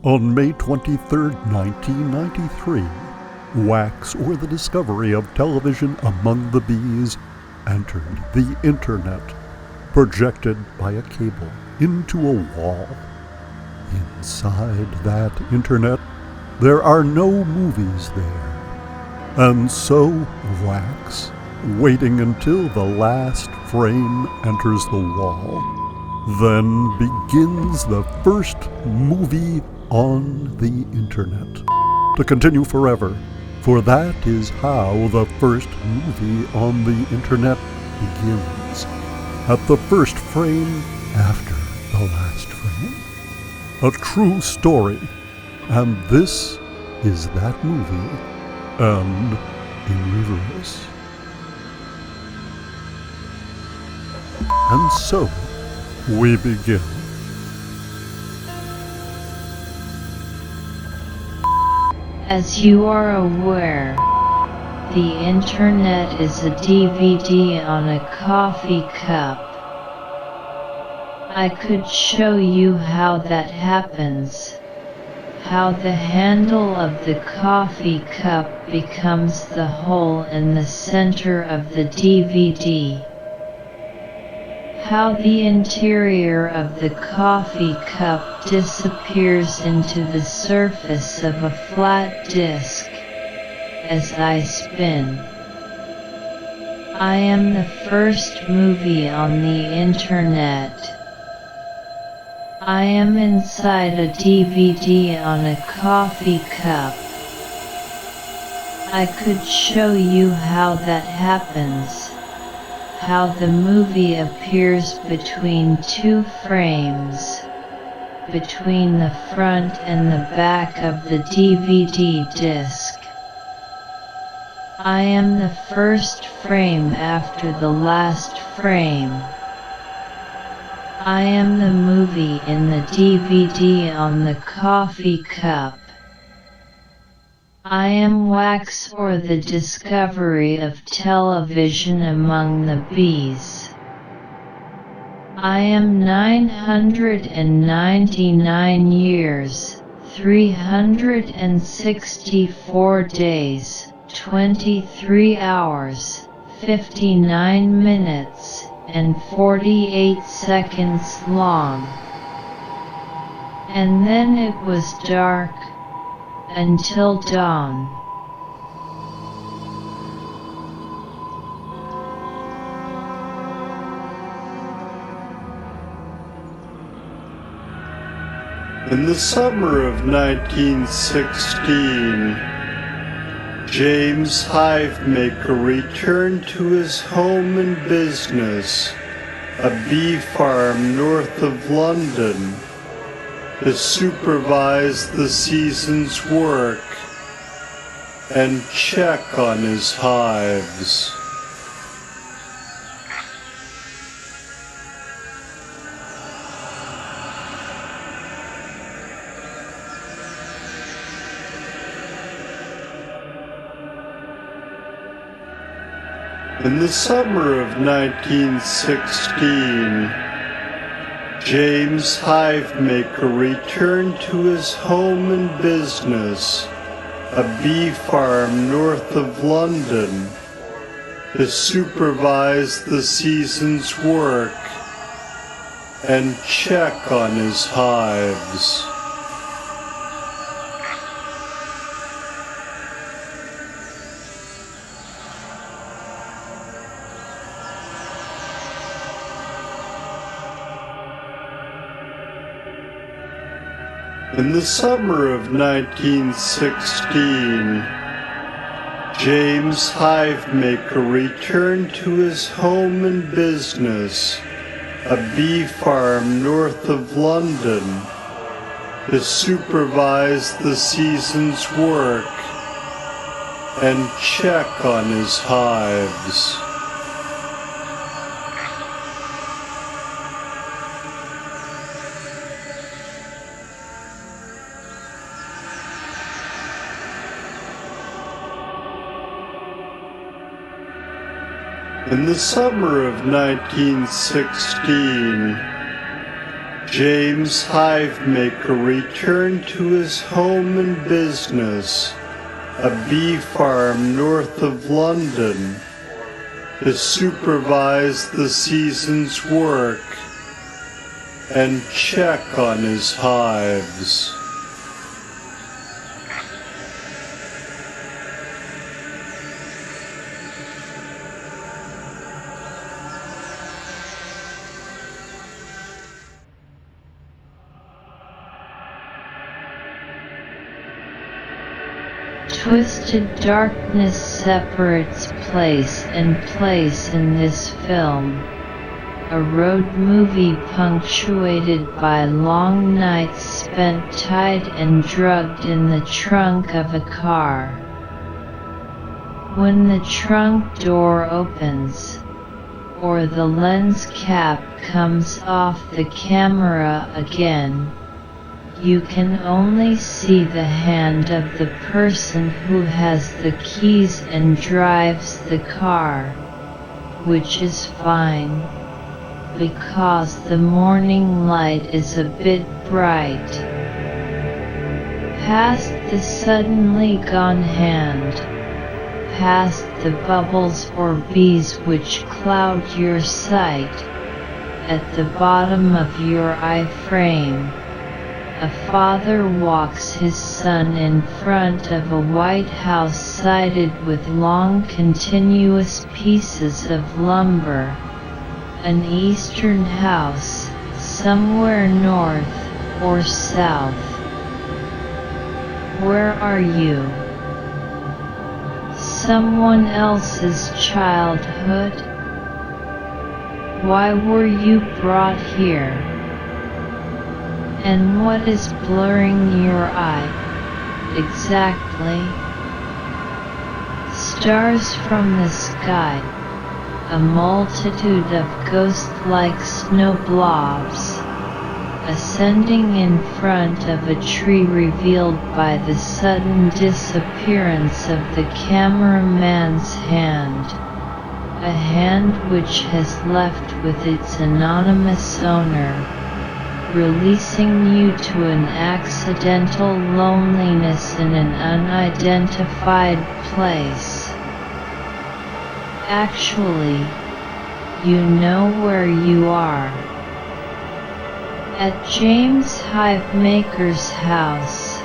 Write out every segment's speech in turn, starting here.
On May 23, 1993, wax, or the discovery of television among the bees, entered the internet, projected by a cable into a wall. Inside that internet, there are no movies there. And so wax, waiting until the last frame enters the wall, then begins the first movie on the internet, to continue forever, for that is how the first movie on the internet begins, at the first frame after the last frame. A true story, and this is that movie, and in reverse. And so, we begin. As you are aware, the internet is a DVD on a coffee cup. I could show you how that happens, how the handle of the coffee cup becomes the hole in the center of the DVD. How the interior of the coffee cup disappears into the surface of a flat disc as I spin. I am the first movie on the internet. I am inside a DVD on a coffee cup. I could show you how that happens. How the movie appears between two frames, between the front and the back of the DVD disc. I am the first frame after the last frame. I am the movie in the DVD on the coffee cup. I am wax, or the discovery of television among the bees. I am 999 years, 364 days, 23 hours, 59 minutes, and 48 seconds long. And then it was dark, until dawn. In the summer of 1916, James Hivemaker returned to his home and business, a bee farm north of London, to supervise the season's work and check on his hives. In the summer of 1916, James Hivemaker returned to his home and business, a bee farm north of London, to supervise the season's work and check on his hives. In the summer of 1916, James Hivemaker returned to his home and business, a bee farm north of London, to supervise the season's work and check on his hives. In the summer of 1916, James Hivemaker returned to his home and business, a bee farm north of London, to supervise the season's work and check on his hives. Twisted darkness separates place and place in this film, a road movie punctuated by long nights spent tied and drugged in the trunk of a car. When the trunk door opens, or the lens cap comes off the camera again, you can only see the hand of the person who has the keys and drives the car, which is fine, because the morning light is a bit bright. Past the suddenly gone hand, past the bubbles or bees which cloud your sight, at the bottom of your eye frame, a father walks his son in front of a white house sided with long continuous pieces of lumber, an eastern house, somewhere north or south. Where are you? Someone else's childhood? Why were you brought here? And what is blurring your eye, exactly? Stars from the sky, a multitude of ghost-like snow blobs, ascending in front of a tree revealed by the sudden disappearance of the cameraman's hand, a hand which has left with its anonymous owner, releasing you to an accidental loneliness in an unidentified place. Actually, you know where you are. At James Hivemaker's house.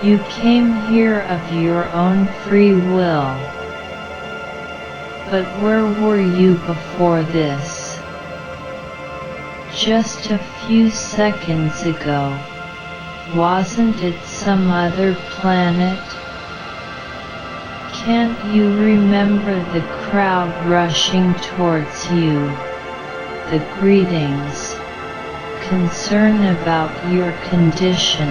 You came here of your own free will. But where were you before this? Just a few seconds ago, wasn't it some other planet? Can't you remember the crowd rushing towards you, the greetings, concern about your condition?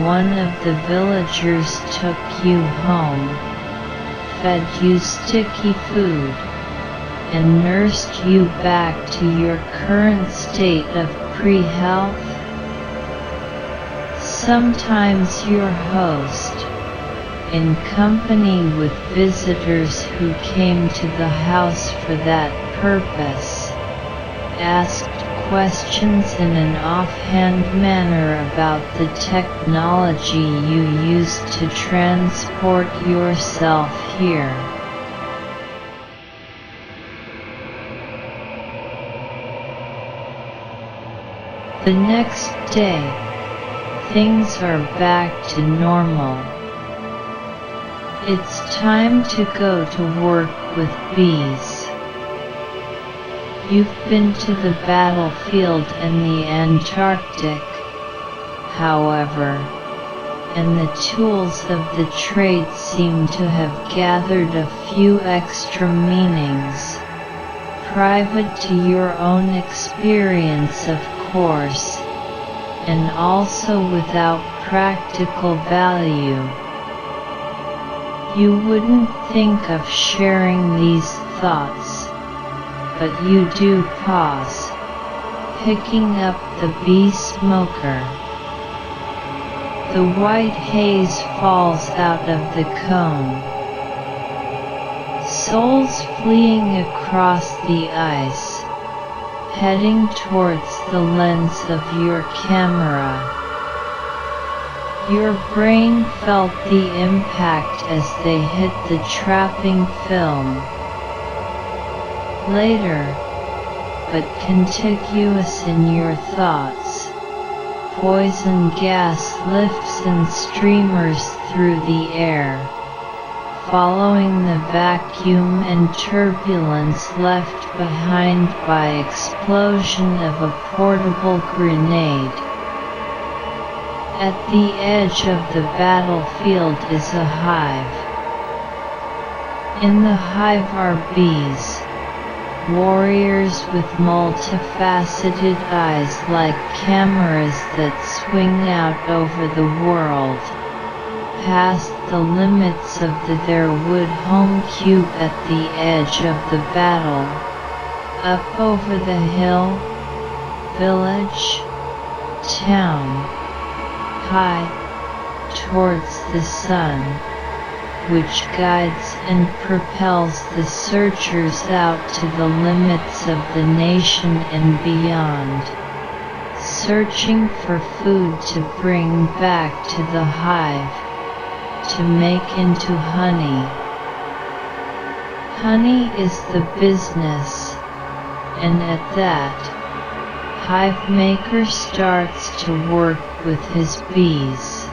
One of the villagers took you home, fed you sticky food, and nursed you back to your current state of pre-health? Sometimes your host, in company with visitors who came to the house for that purpose, asked questions in an offhand manner about the technology you used to transport yourself here. The next day, things are back to normal. It's time to go to work with bees. You've been to the battlefield and the Antarctic, however, and the tools of the trade seem to have gathered a few extra meanings, private to your own experience of course, and also without practical value. You wouldn't think of sharing these thoughts, but you do pause, picking up the bee smoker. The white haze falls out of the cone. Souls fleeing across the ice, heading towards the lens of your camera. Your brain felt the impact as they hit the trapping film. Later, but contiguous in your thoughts, poison gas lifts in streamers through the air, following the vacuum and turbulence left behind by explosion of a portable grenade. At the edge of the battlefield is a hive. In the hive are bees, warriors with multifaceted eyes like cameras that swing out over the world, past the limits of their wood home cube at the edge of the battle, up over the hill, village, town, high, towards the sun, which guides and propels the searchers out to the limits of the nation and beyond, searching for food to bring back to the hive, to make into honey. Honey is the business, and at that, hive maker starts to work with his bees.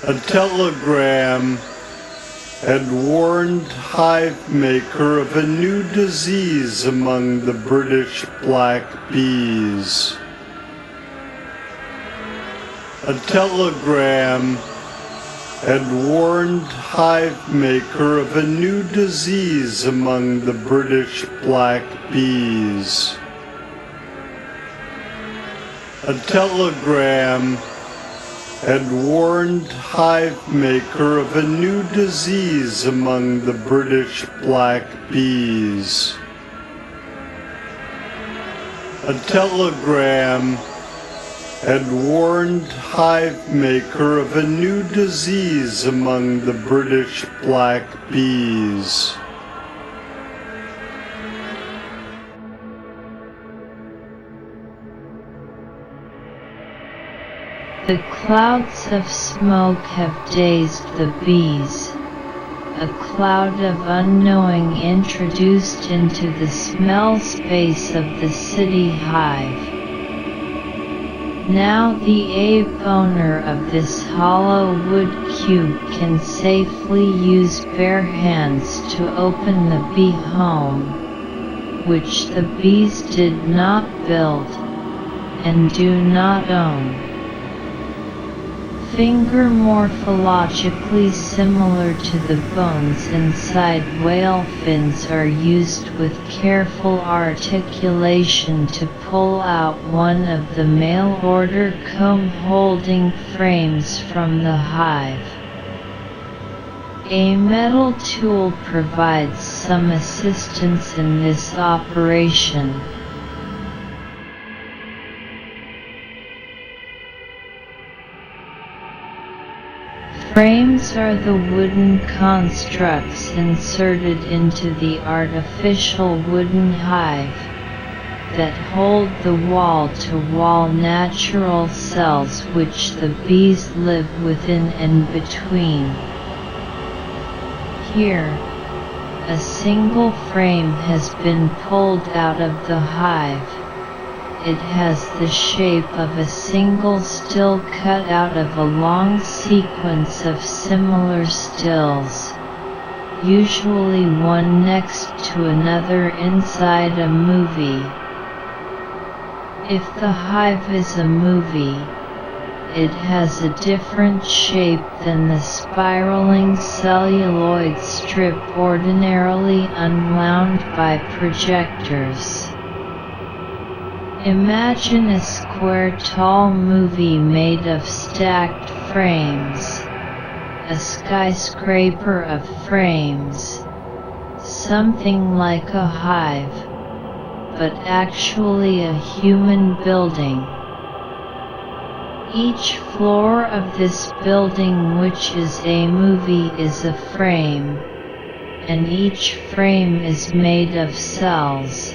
A telegram had warned hive maker of a new disease among the British black bees. A telegram had warned hive maker of a new disease among the British black bees. A telegram had warned hive maker of a new disease among the British black bees. A telegram had warned hive maker of a new disease among the British black bees. The clouds of smoke have dazed the bees, a cloud of unknowing introduced into the smell space of the city hive. Now the ape owner of this hollow wood cube can safely use bare hands to open the bee home, which the bees did not build, and do not own. Finger morphologically similar to the bones inside whale fins are used with careful articulation to pull out one of the mail-order comb-holding frames from the hive. A metal tool provides some assistance in this operation. Frames are the wooden constructs inserted into the artificial wooden hive that hold the wall-to-wall natural cells which the bees live within and between. Here, a single frame has been pulled out of the hive. It has the shape of a single still cut out of a long sequence of similar stills, usually one next to another inside a movie. If the hive is a movie, it has a different shape than the spiraling celluloid strip ordinarily unwound by projectors. Imagine a square tall movie made of stacked frames, a skyscraper of frames, something like a hive, but actually a human building. Each floor of this building, which is a movie, is a frame, and each frame is made of cells,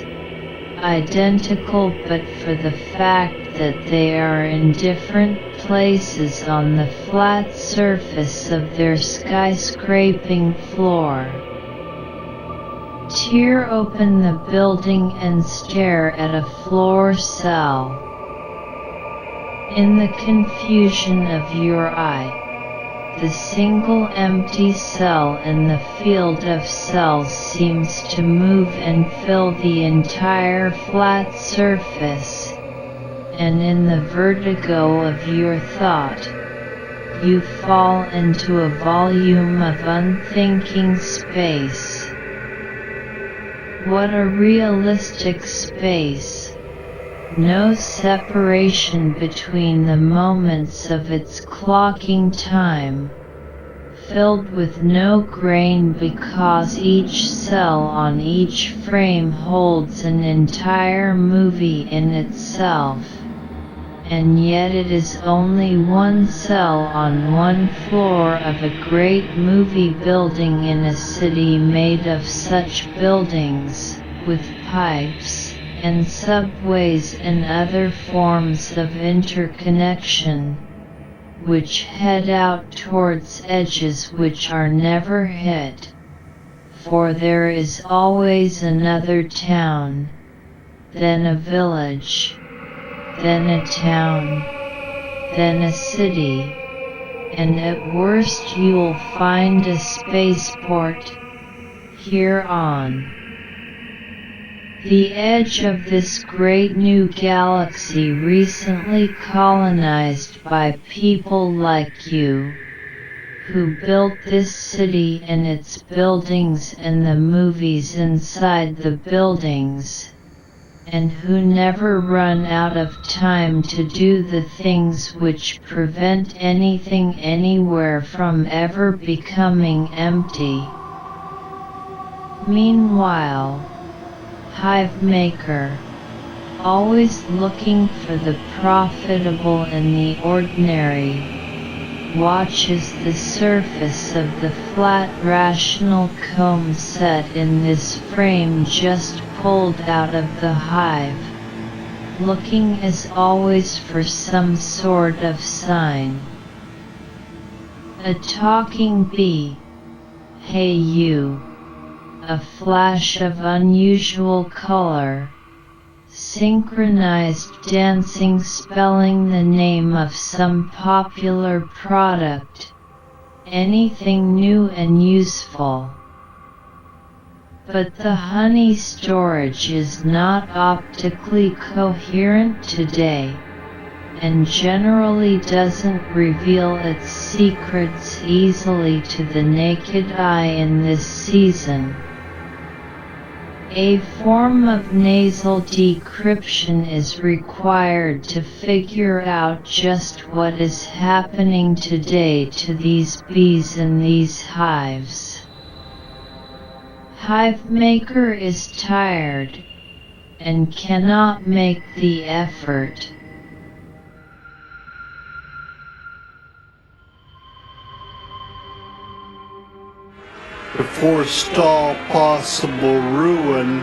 identical but for the fact that they are in different places on the flat surface of their skyscraping floor. Tear open the building and stare at a floor cell. In the confusion of your eye, the single empty cell in the field of cells seems to move and fill the entire flat surface, and in the vertigo of your thought, you fall into a volume of unthinking space. What a realistic space! No separation between the moments of its clocking time, filled with no grain because each cell on each frame holds an entire movie in itself, and yet it is only one cell on one floor of a great movie building in a city made of such buildings, with pipes and subways and other forms of interconnection, which head out towards edges which are never hit, for there is always another town, then a village, then a town, then a city, and at worst you'll find a spaceport here on the edge of this great new galaxy recently colonized by people like you, who built this city and its buildings and the movies inside the buildings, and who never run out of time to do the things which prevent anything anywhere from ever becoming empty. Meanwhile, Hive Maker, always looking for the profitable and the ordinary, watches the surface of the flat rational comb set in this frame just pulled out of the hive, looking as always for some sort of sign. A talking bee, hey you, a flash of unusual color, synchronized dancing spelling the name of some popular product, anything new and useful. But the honey storage is not optically coherent today, and generally doesn't reveal its secrets easily to the naked eye in this season. A form of nasal decryption is required to figure out just what is happening today to these bees in these hives. Hive Maker is tired, and cannot make the effort. To forestall possible ruin,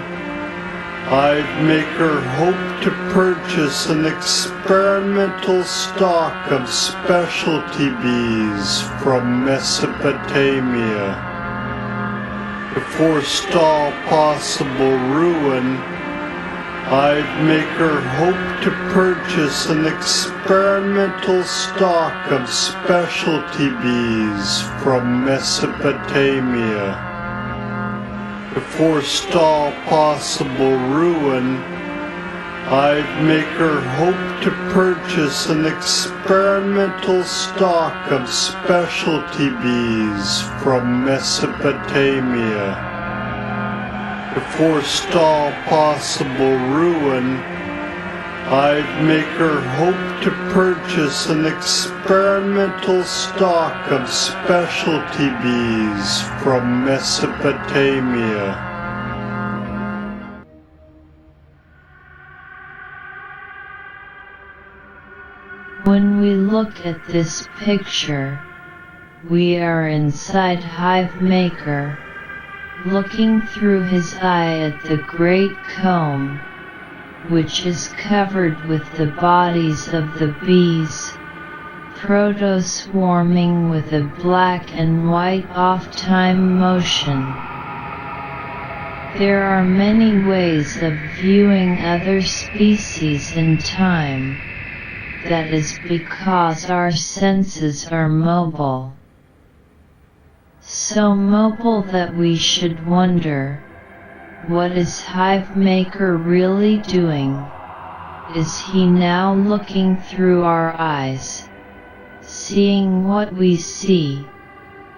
Hive Maker hoped to purchase an experimental stock of specialty bees from Mesopotamia. To forestall possible ruin, Hive Maker hoped to purchase an experimental stock of specialty bees from Mesopotamia. To forestall possible ruin, Hive Maker hoped to purchase an experimental stock of specialty bees from Mesopotamia. To forestall possible ruin, Hive Maker hoped to purchase an experimental stock of specialty bees from Mesopotamia. When we look at this picture, we are inside Hivemaker, looking through his eye at the great comb, which is covered with the bodies of the bees, proto-swarming with a black and white off-time motion. There are many ways of viewing other species in time. That is because our senses are mobile. So mobile that we should wonder, what is Hivemaker really doing? Is he now looking through our eyes, seeing what we see,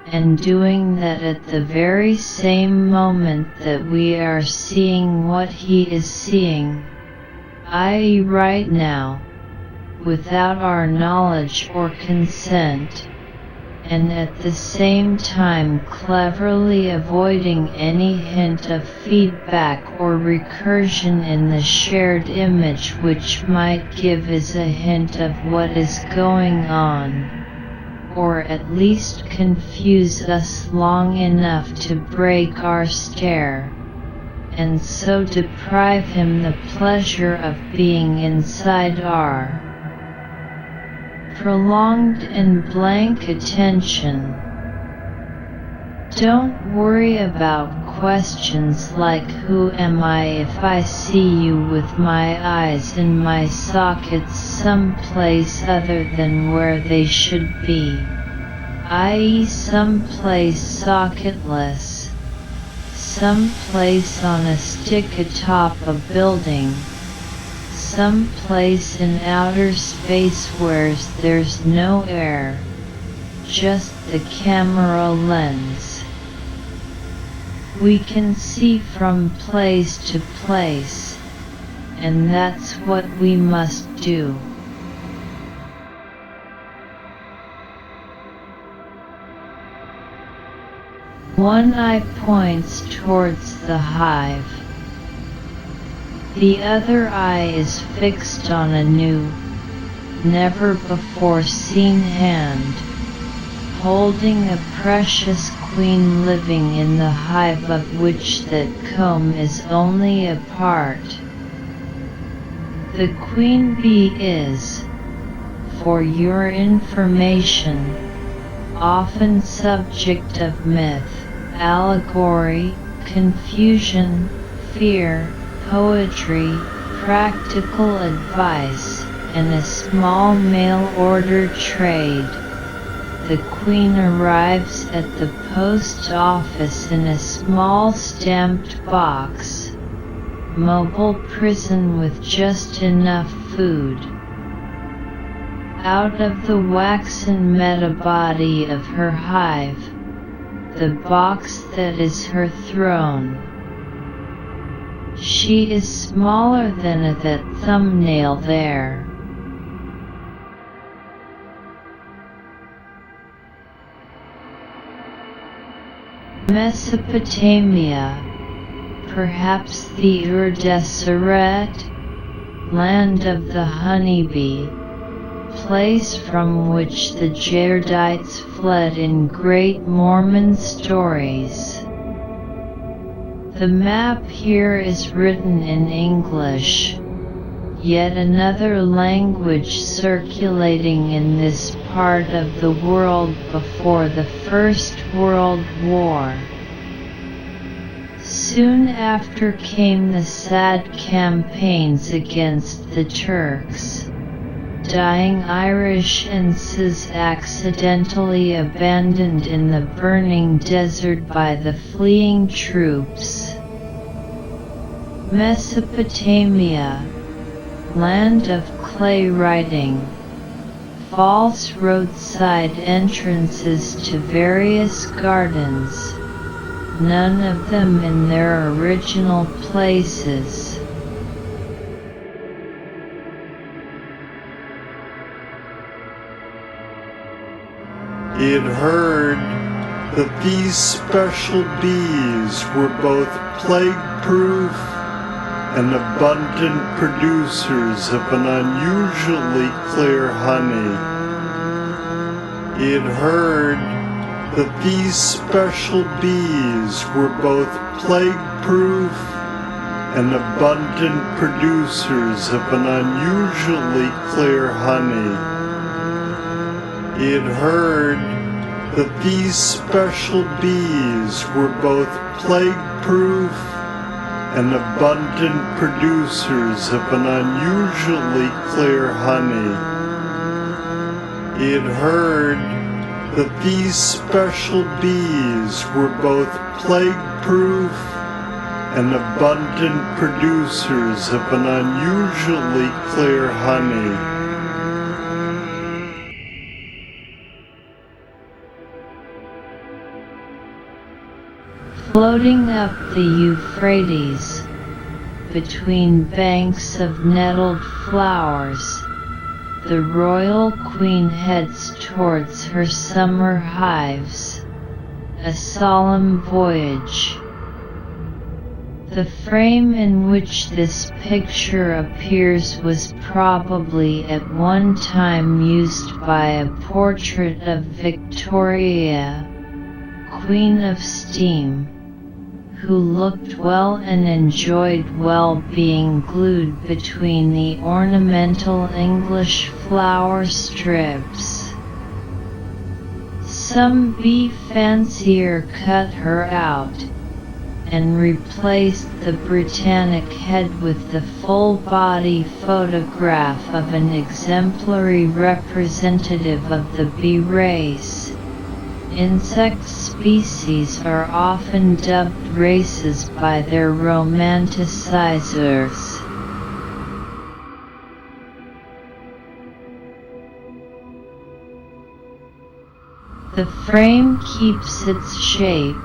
and doing that at the very same moment that we are seeing what he is seeing, i.e. right now, without our knowledge or consent, and at the same time cleverly avoiding any hint of feedback or recursion in the shared image which might give us a hint of what is going on, or at least confuse us long enough to break our stare, and so deprive him the pleasure of being inside our prolonged and blank attention. Don't worry about questions like who am I if I see you with my eyes in my sockets someplace other than where they should be, i.e. someplace socketless, someplace on a stick atop a building, someplace in outer space where there's no air, just the camera lens. We can see from place to place, and that's what we must do. One eye points towards the hive. The other eye is fixed on a new, never-before-seen hand, holding a precious queen living in the hive of which that comb is only a part. The queen bee is, for your information, often subject of myth, allegory, confusion, fear, poetry, practical advice, and a small mail-order trade. The queen arrives at the post office in a small stamped box, mobile prison with just enough food. Out of the waxen metabody of her hive, the box that is her throne. She is smaller than that thumbnail there. Mesopotamia, perhaps the Ur-Deseret, land of the honeybee, place from which the Jaredites fled in great Mormon stories. The map here is written in English, yet another language circulating in this part of the world before the First World War. Soon after came the sad campaigns against the Turks. Dying Irish ensigns accidentally abandoned in the burning desert by the fleeing troops. Mesopotamia, land of clay writing, false roadside entrances to various gardens, none of them in their original places. He had heard that these special bees were both plague-proof and abundant producers of an unusually clear honey. It heard that these special bees were both plague-proof and abundant producers of an unusually clear honey. It heard that these special bees were both plague-proof and abundant producers of an unusually clear honey. It heard that these special bees were both plague-proof and abundant producers of an unusually clear honey. Floating up the Euphrates, between banks of nettled flowers, the royal queen heads towards her summer hives, a solemn voyage. The frame in which this picture appears was probably at one time used by a portrait of Victoria, Queen of Steam, who looked well and enjoyed well being glued between the ornamental English flower strips. Some bee fancier cut her out, and replaced the Britannic head with the full-body photograph of an exemplary representative of the bee race. Insect species are often dubbed races by their romanticizers. The frame keeps its shape.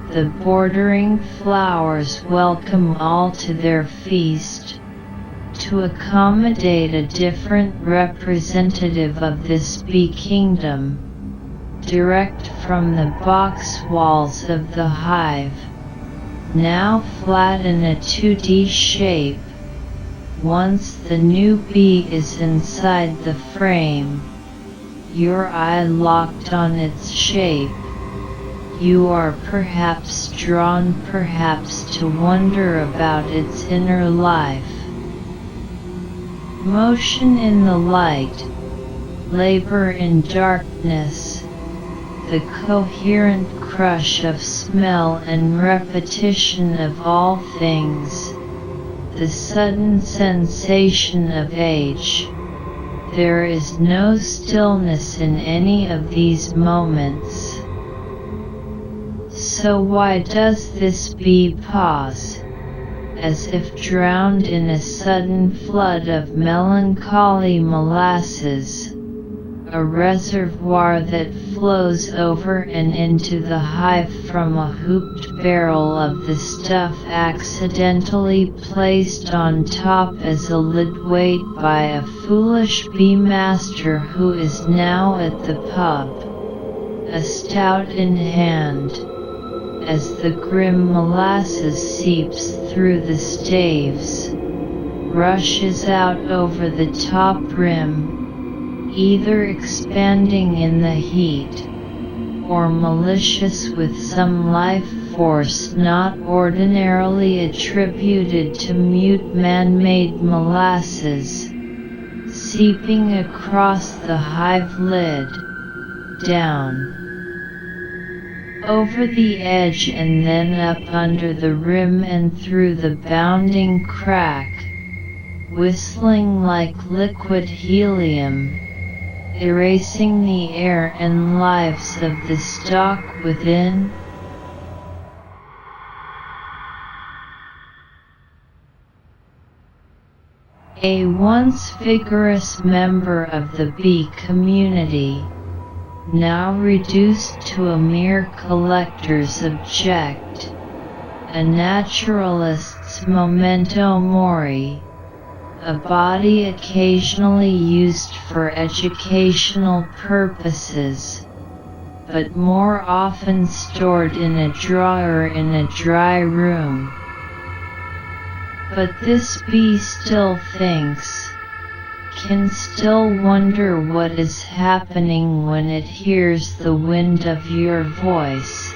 The bordering flowers welcome all to their feast, to accommodate a different representative of this bee kingdom, direct from the box walls of the hive, now flat in a 2D shape. Once the new bee is inside the frame, your eye locked on its shape, you are perhaps drawn to wonder about its inner life. Motion in the light, labor in darkness, the coherent crush of smell and repetition of all things, the sudden sensation of age. There is no stillness in any of these moments. So why does this bee pause, as if drowned in a sudden flood of melancholy molasses, a reservoir that flows over and into the hive from a hooped barrel of the stuff accidentally placed on top as a lid weight by a foolish bee master who is now at the pub, a stout in hand, as the grim molasses seeps through the staves, rushes out over the top rim, either expanding in the heat, or malicious with some life force not ordinarily attributed to mute man-made molasses, seeping across the hive lid, down over the edge and then up under the rim and through the bounding crack, whistling like liquid helium, erasing the air and lives of the stock within. A once vigorous member of the bee community, now reduced to a mere collector's object, a naturalist's memento mori, a body occasionally used for educational purposes, but more often stored in a drawer in a dry room. But this bee still thinks, can still wonder what is happening when it hears the wind of your voice,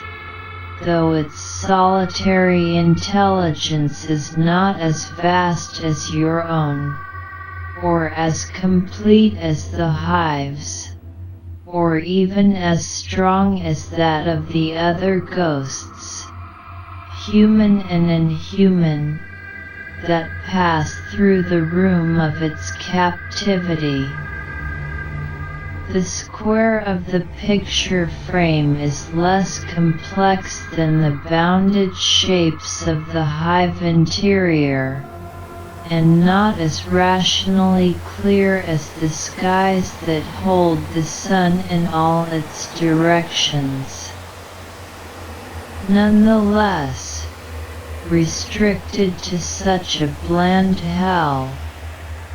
though its solitary intelligence is not as vast as your own, or as complete as the hive's, or even as strong as that of the other ghosts, human and inhuman, that pass through the room of its captivity. The square of the picture frame is less complex than the bounded shapes of the hive interior, and not as rationally clear as the skies that hold the sun in all its directions. Nonetheless, restricted to such a bland hell,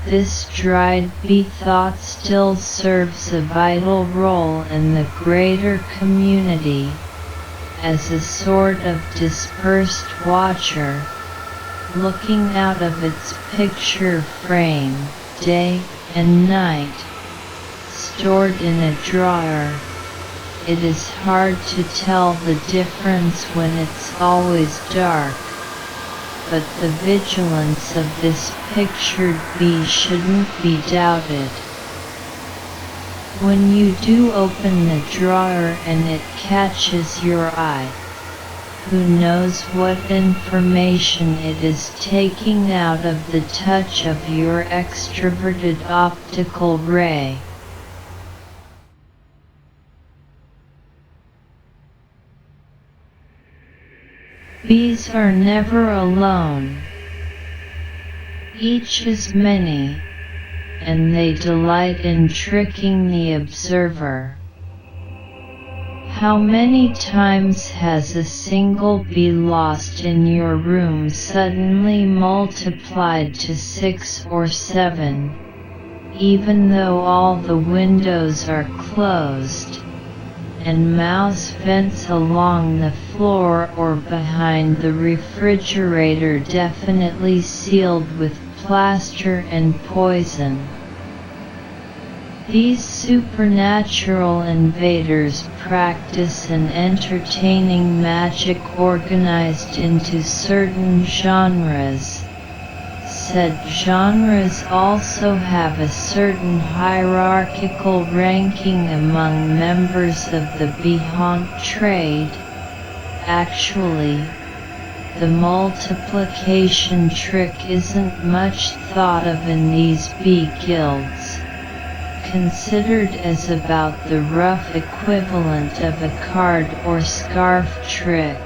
this dried bee thought still serves a vital role in the greater community, as a sort of dispersed watcher, looking out of its picture frame, day and night, stored in a drawer. It is hard to tell the difference when it's always dark, but the vigilance of this pictured bee shouldn't be doubted. When you do open the drawer and it catches your eye, who knows what information it is taking out of the touch of your extroverted optical ray. Bees are never alone. Each is many, and they delight in tricking the observer. How many times has a single bee lost in your room suddenly multiplied to 6 or 7, even though all the windows are closed, and mouse vents along the floor or behind the refrigerator definitely sealed with plaster and poison? These supernatural invaders practice an entertaining magic organized into certain genres. Said genres also have a certain hierarchical ranking among members of the bee haunt trade. Actually, the multiplication trick isn't much thought of in these bee guilds, considered as about the rough equivalent of a card or scarf trick.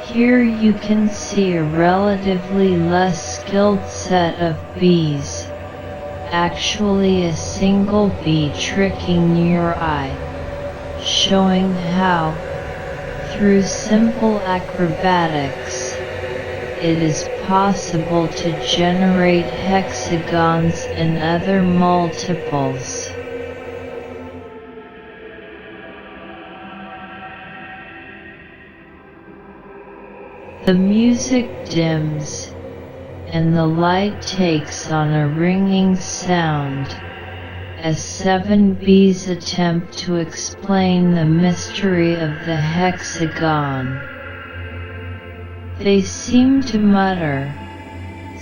Here you can see a relatively less skilled set of bees, actually a single bee tricking your eye, showing how, through simple acrobatics, it is possible to generate hexagons and other multiples. The music dims, and the light takes on a ringing sound, as 7 bees attempt to explain the mystery of the hexagon. They seem to mutter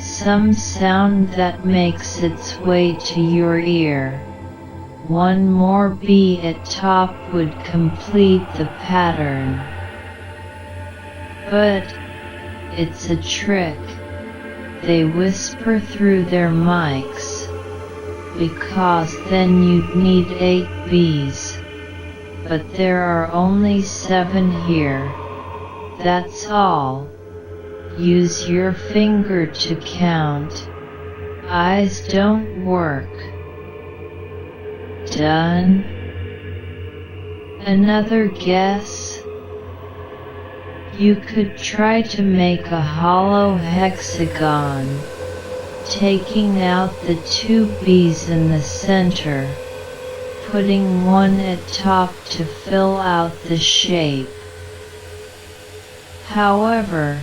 some sound that makes its way to your ear. One more bee at top would complete the pattern. But it's a trick, they whisper through their mics, because then you'd need 8 bees. But there are only 7 here. That's all. Use your finger to count. Eyes don't work. Done? Another guess? You could try to make a hollow hexagon, taking out the 2 bees in the center, putting one at top to fill out the shape. However,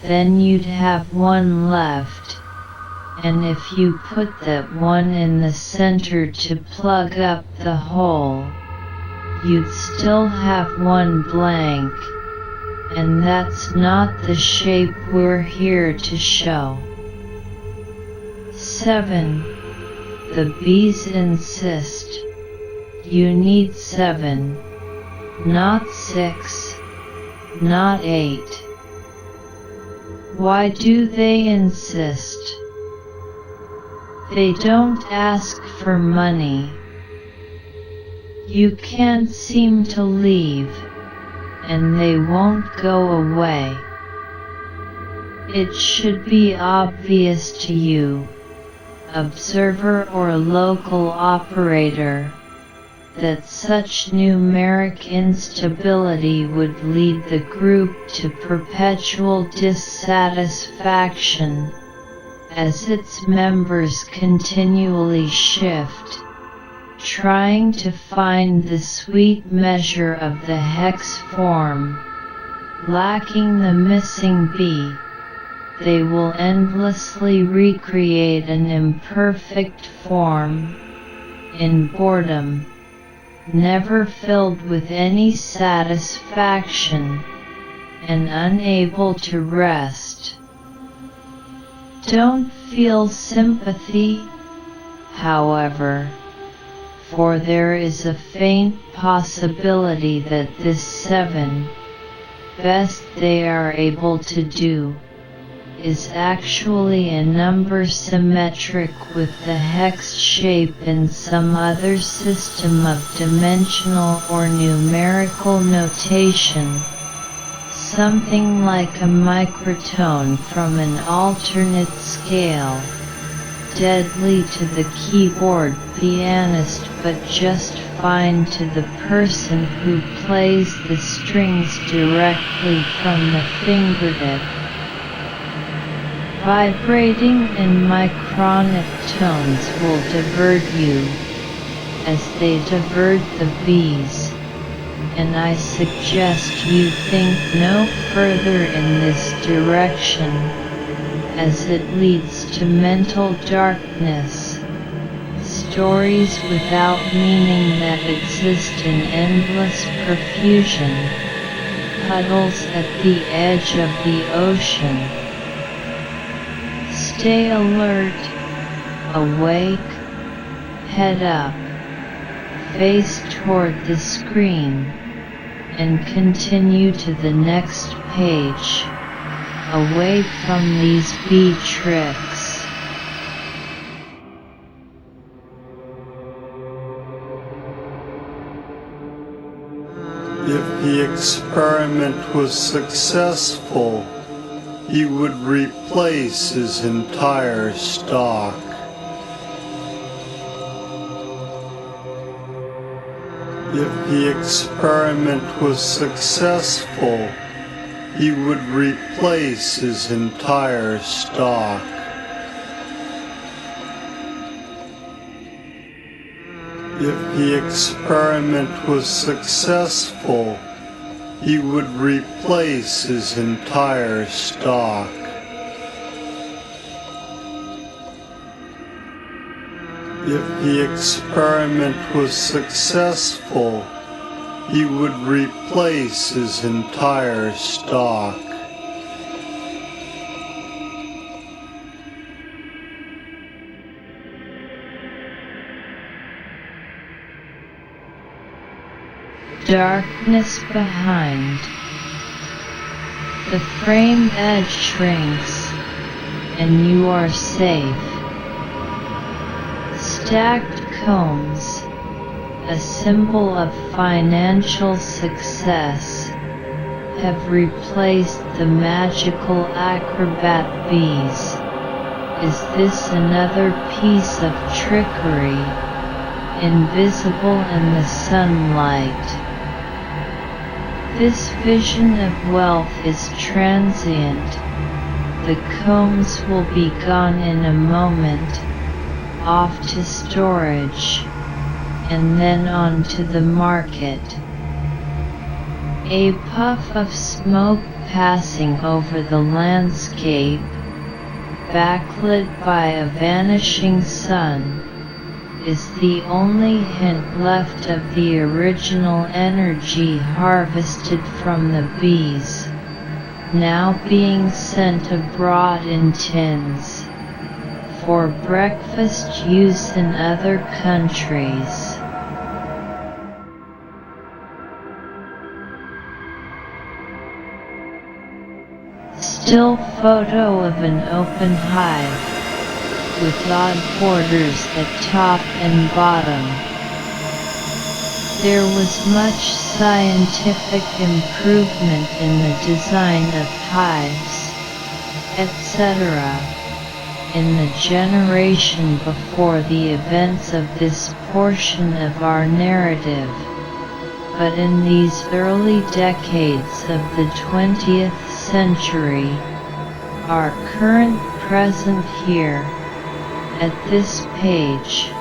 then you'd have one left, and if you put that one in the center to plug up the hole, you'd still have one blank, and that's not the shape we're here to show. 7. The bees insist. You need 7, not 6, not 8. Why do they insist? They don't ask for money. You can't seem to leave, and they won't go away. It should be obvious to you, observer or local operator, that such numeric instability would lead the group to perpetual dissatisfaction, as its members continually shift, trying to find the sweet measure of the hex form. Lacking the missing bee, they will endlessly recreate an imperfect form, in boredom, never filled with any satisfaction, and unable to rest. Don't feel sympathy, however, for there is a faint possibility that this 7, best they are able to do, is actually a number symmetric with the hex shape in some other system of dimensional or numerical notation, something like a microtone from an alternate scale, deadly to the keyboard pianist but just fine to the person who plays the strings directly from the fingertip. Vibrating and micronic tones will divert you, as they divert the bees, and I suggest you think no further in this direction, as it leads to mental darkness, stories without meaning that exist in endless profusion, puddles at the edge of the ocean. Stay alert, awake, head up, face toward the screen, and continue to the next page, away from these bee tricks. If the experiment was successful, he would replace his entire stock. If the experiment was successful, he would replace his entire stock. If the experiment was successful, he would replace his entire stock. If the experiment was successful, he would replace his entire stock. Darkness behind. The frame edge shrinks, and you are safe. Stacked combs, a symbol of financial success, have replaced the magical acrobat bees. Is this another piece of trickery, invisible in the sunlight? This vision of wealth is transient. The combs will be gone in a moment, off to storage, and then on to the market. A puff of smoke passing over the landscape, backlit by a vanishing sun, is the only hint left of the original energy harvested from the bees, now being sent abroad in tins, for breakfast use in other countries. Still photo of an open hive, with odd borders at top and bottom. There was much scientific improvement in the design of hives, etc., in the generation before the events of this portion of our narrative, but in these early decades of the 20th century, our current present here, at this page,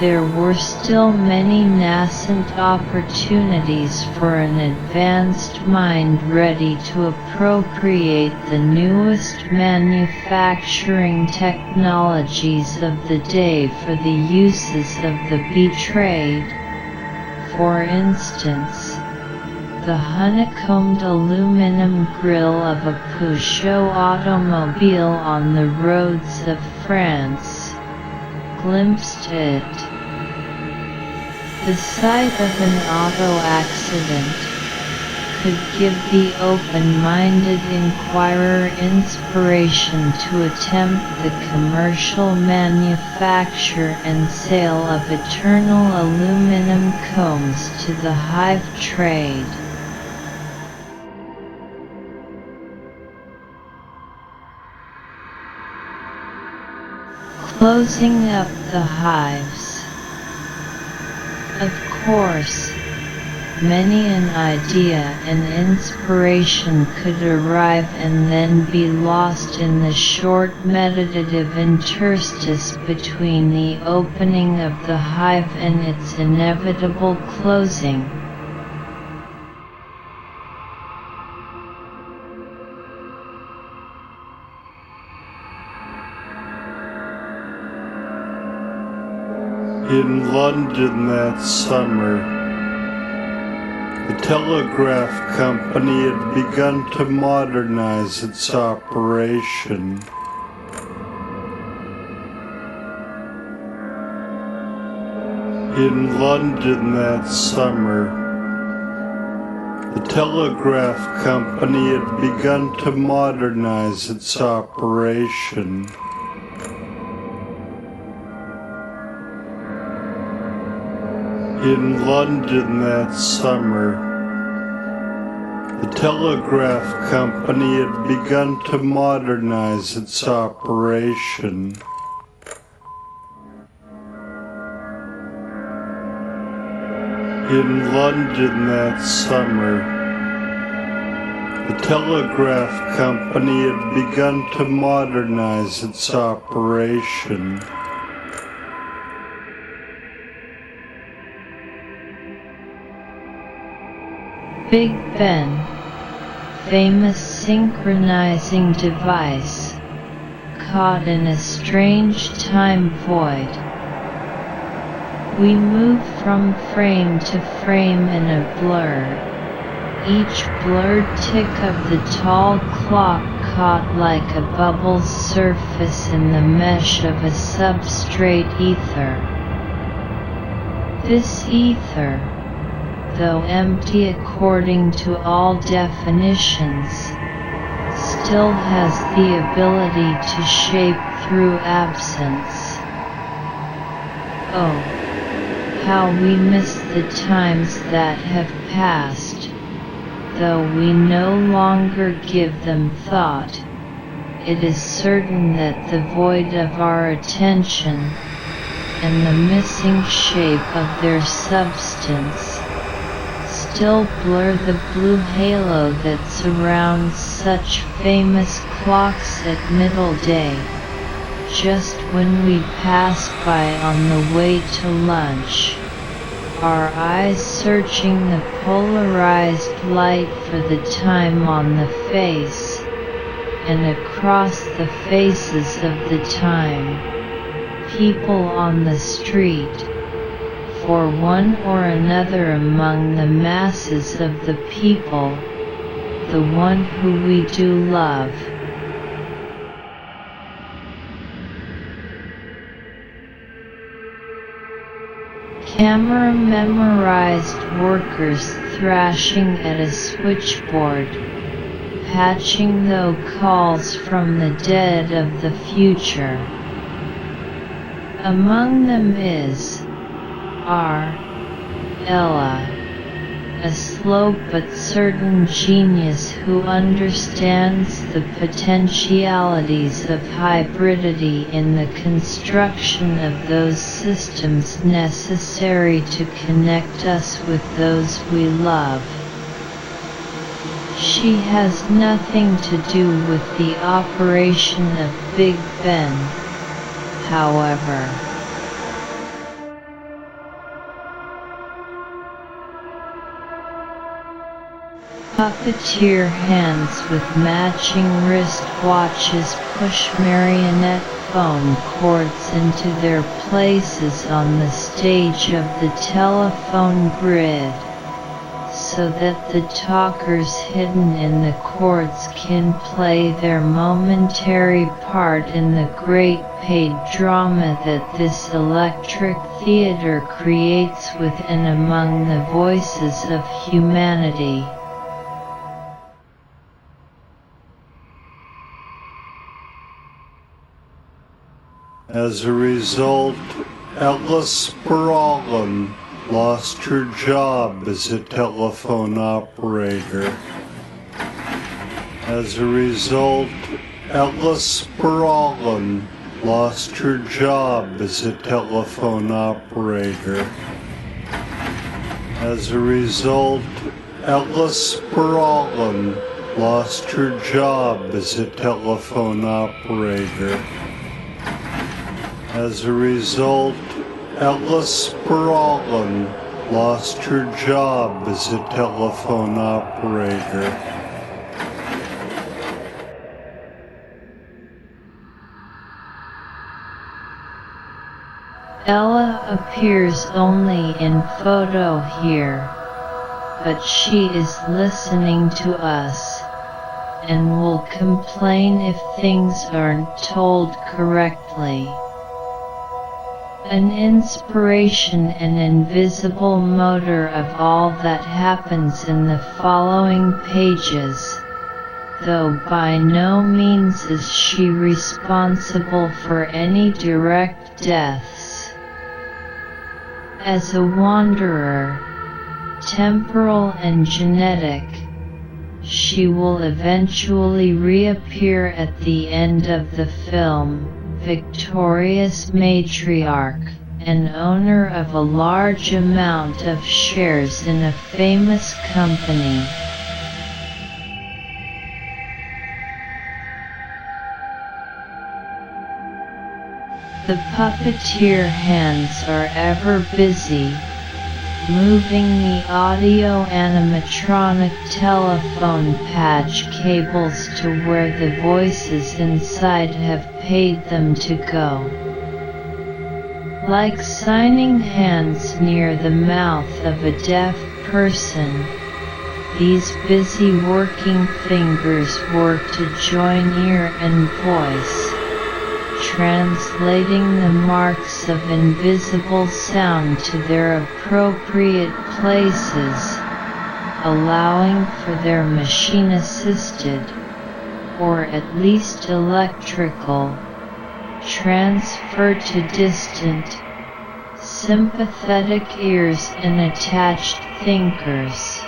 there were still many nascent opportunities for an advanced mind ready to appropriate the newest manufacturing technologies of the day for the uses of the bee trade. For instance, the honeycombed aluminum grille of a Peugeot automobile on the roads of France. Glimpsed it. The sight of an auto accident could give the open-minded inquirer inspiration to attempt the commercial manufacture and sale of eternal aluminum combs to the hive trade. Closing up the hives. Of course, many an idea and inspiration could arrive and then be lost in the short meditative interstice between the opening of the hive and its inevitable closing. In London that summer, the telegraph company had begun to modernize its operation. In London that summer, the telegraph company had begun to modernize its operation. In London that summer, the telegraph company had begun to modernize its operation. In London that summer, the telegraph company had begun to modernize its operation. Big Ben, famous synchronizing device, caught in a strange time void. We move from frame to frame in a blur, each blurred tick of the tall clock caught like a bubble's surface in the mesh of a substrate ether. This ether, though empty according to all definitions, still has the ability to shape through absence. Oh, how we miss the times that have passed, though we no longer give them thought. It is certain that the void of our attention, and the missing shape of their substance, still blur the blue halo that surrounds such famous clocks at middle day, just when we pass by on the way to lunch. our eyes searching the polarized light for the time on the face, and across the faces of the time, people on the street, for one or another among the masses of the people, the one who we do love. Camera memorized workers thrashing at a switchboard, patching though calls from the dead of the future. Among them is Ella, a slow but certain genius who understands the potentialities of hybridity in the construction of those systems necessary to connect us with those we love. She has nothing to do with the operation of Big Ben, however. Puppeteer hands with matching wristwatches push marionette phone cords into their places on the stage of the telephone grid, so that the talkers hidden in the cords can play their momentary part in the great paid drama that this electric theater creates with and among the voices of humanity. As a result, Ella Spurlin lost her job as a telephone operator. As a result, Ella Spurlin lost her job as a telephone operator. As a result, Ella Spurlin lost her job as a telephone operator. As a result, Ella Spurlin lost her job as a telephone operator. Ella appears only in photo here, but she is listening to us, and will complain if things aren't told correctly. An inspiration and invisible motor of all that happens in the following pages, though by no means is she responsible for any direct deaths. As a wanderer, temporal and genetic, she will eventually reappear at the end of the film, victorious matriarch, and owner of a large amount of shares in a famous company. The puppeteer hands are ever busy, moving the audio animatronic telephone patch cables to where the voices inside have paid them to go. Like signing hands near the mouth of a deaf person, these busy working fingers work to join ear and voice, translating the marks of invisible sound to their appropriate places, allowing for their machine-assisted, or at least electrical, transfer to distant, sympathetic ears and attached thinkers.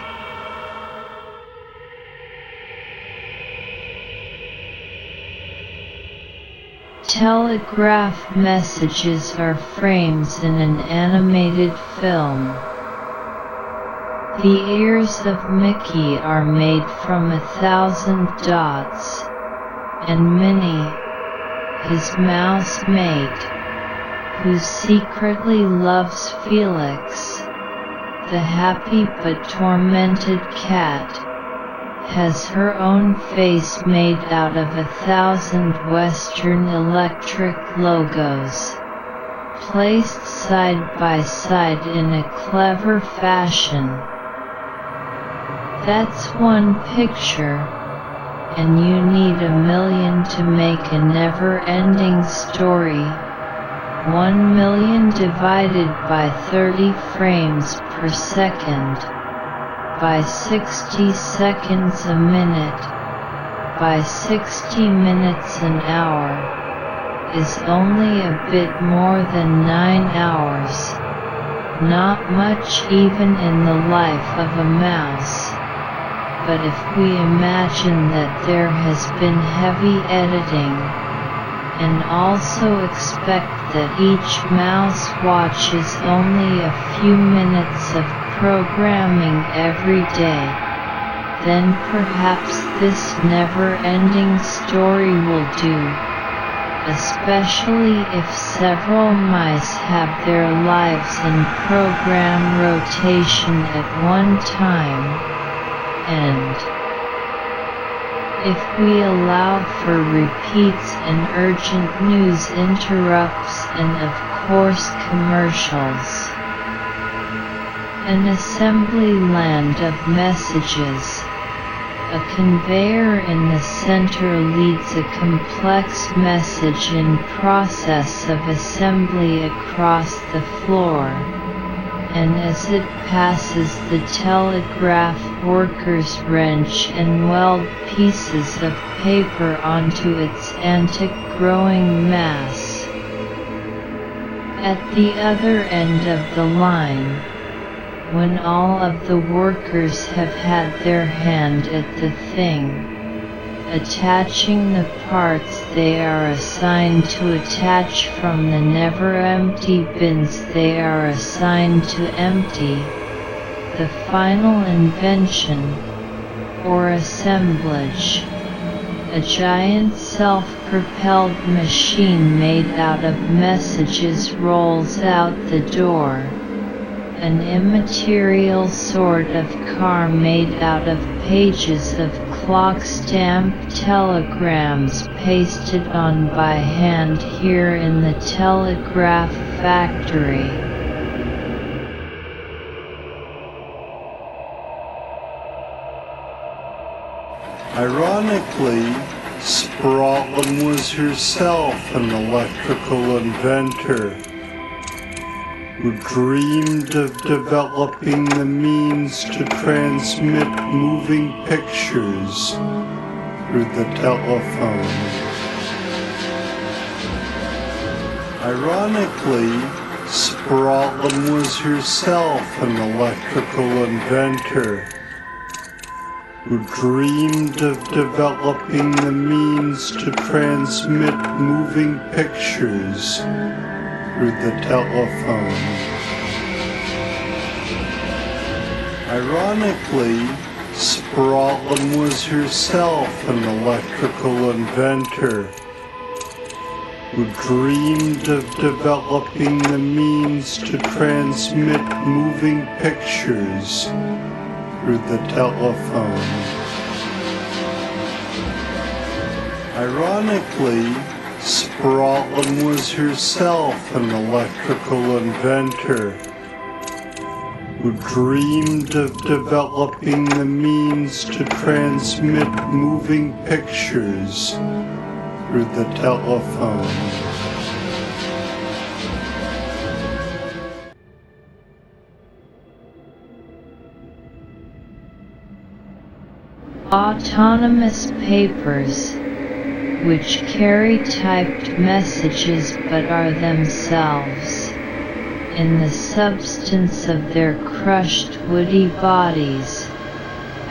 Telegraph messages are frames in an animated film. The ears of Mickey are made from 1,000 dots, and Minnie, his mouse mate, who secretly loves Felix, The happy but tormented cat has her own face made out of 1,000 Western Electric logos, placed side by side in a clever fashion. That's one picture, and you need 1,000,000 to make a never-ending story. 1,000,000 divided by 30 frames per second, by 60 seconds a minute, by 60 minutes an hour, is only a bit more than 9 hours. Not much even in the life of a mouse. But if we imagine that there has been heavy editing, and also expect that each mouse watches only a few minutes of programming every day, then perhaps this never-ending story will do, especially if several mice have their lives in program rotation at one time, and if we allow for repeats and urgent news interrupts and of course commercials. An assembly land of messages. A conveyor in the center leads a complex message in process of assembly across the floor, and as it passes the telegraph workers wrench and weld pieces of paper onto its antic-growing mass. At the other end of the line, when all of the workers have had their hand at the thing, attaching the parts they are assigned to attach from the never-empty bins they are assigned to empty, the final invention, or assemblage, a giant self-propelled machine made out of messages rolls out the door. An immaterial sort of car made out of pages of clock-stamped telegrams pasted on by hand here in the telegraph factory. Ironically, Sprawlin was herself an electrical inventor who dreamed of developing the means to transmit moving pictures through the telephone. Ironically, Sprawlin was herself an electrical inventor who dreamed of developing the means to transmit moving pictures through the telephone. Ironically, Sprawlin was herself an electrical inventor who dreamed of developing the means to transmit moving pictures through the telephone. Ironically, Sprawlin was herself an electrical inventor who dreamed of developing the means to transmit moving pictures through the telephone. Autonomous papers, which carry typed messages but are themselves, in the substance of their crushed woody bodies,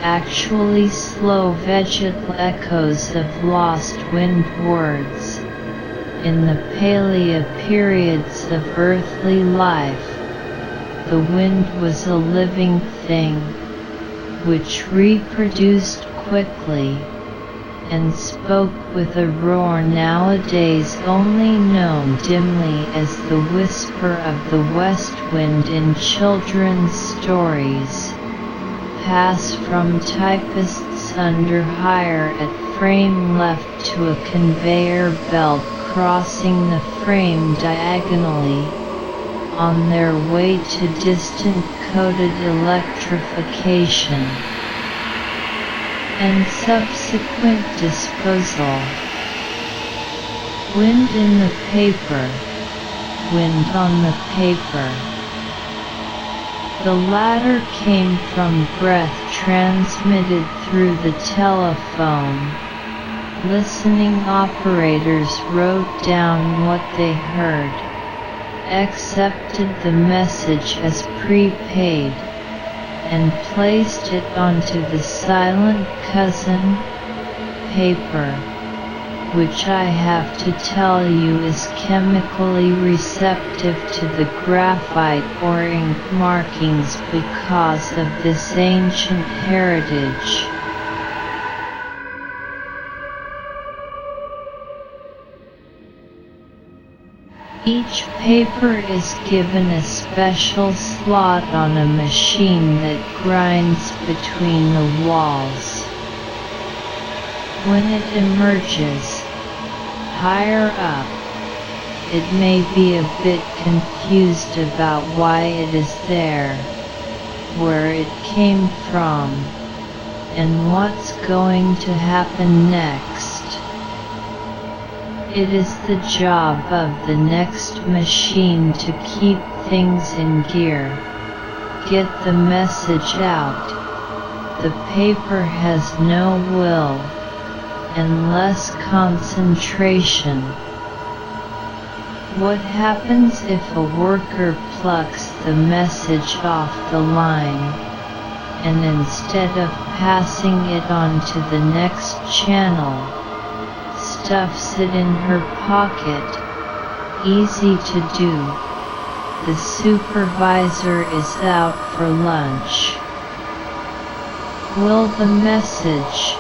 actually slow vegetal echoes of lost wind words. In the palea periods of earthly life, the wind was a living thing, which reproduced quickly, and spoke with a roar nowadays only known dimly as the whisper of the west wind in children's stories, passed from typists under hire at frame left to a conveyor belt crossing the frame diagonally, on their way to distant coded electrification and subsequent disposal. Wind in the paper, wind on the paper. The latter came from breath transmitted through the telephone. Listening operators wrote down what they heard, accepted the message as prepaid, and placed it onto the silent cousin, paper, which I have to tell you is chemically receptive to the graphite or ink markings because of this ancient heritage. Each paper is given a special slot on a machine that grinds between the walls. When it emerges, higher up, it may be a bit confused about why it is there, where it came from, and what's going to happen next. It is the job of the next machine to keep things in gear, get the message out. The paper has no will, and less concentration. What happens if a worker plucks the message off the line, and instead of passing it on to the next channel, stuffs it in her pocket? Easy to do. The supervisor is out for lunch. Will the message,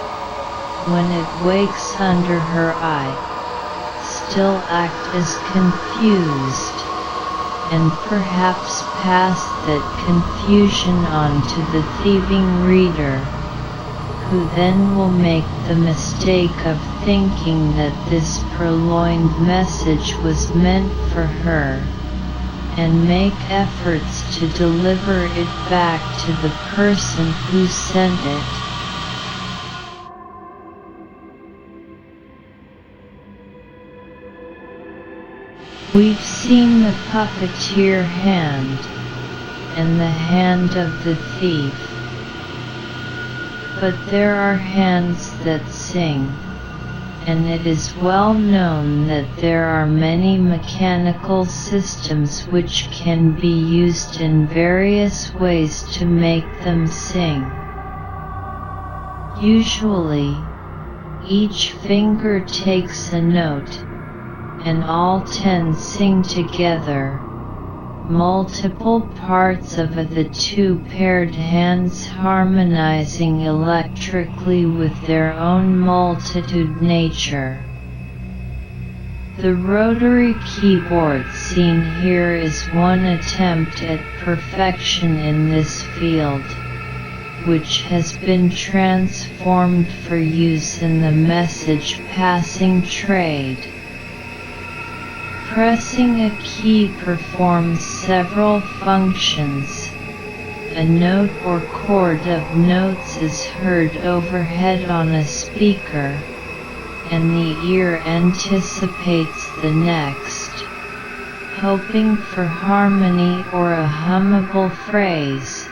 when it wakes under her eye, still act as confused, and perhaps pass that confusion on to the thieving reader, who then will make the mistake of thinking that this purloined message was meant for her, and make efforts to deliver it back to the person who sent it. We've seen the puppeteer hand, and the hand of the thief. But there are hands that sing, and it is well known that there are many mechanical systems which can be used in various ways to make them sing. Usually, each finger takes a note, and all 10 sing together. Multiple parts of the two paired hands harmonizing electrically with their own multitude nature. The rotary keyboard seen here is one attempt at perfection in this field, which has been transformed for use in the message passing trade. Pressing a key performs several functions. A note or chord of notes is heard overhead on a speaker, and the ear anticipates the next, hoping for harmony or a hummable phrase.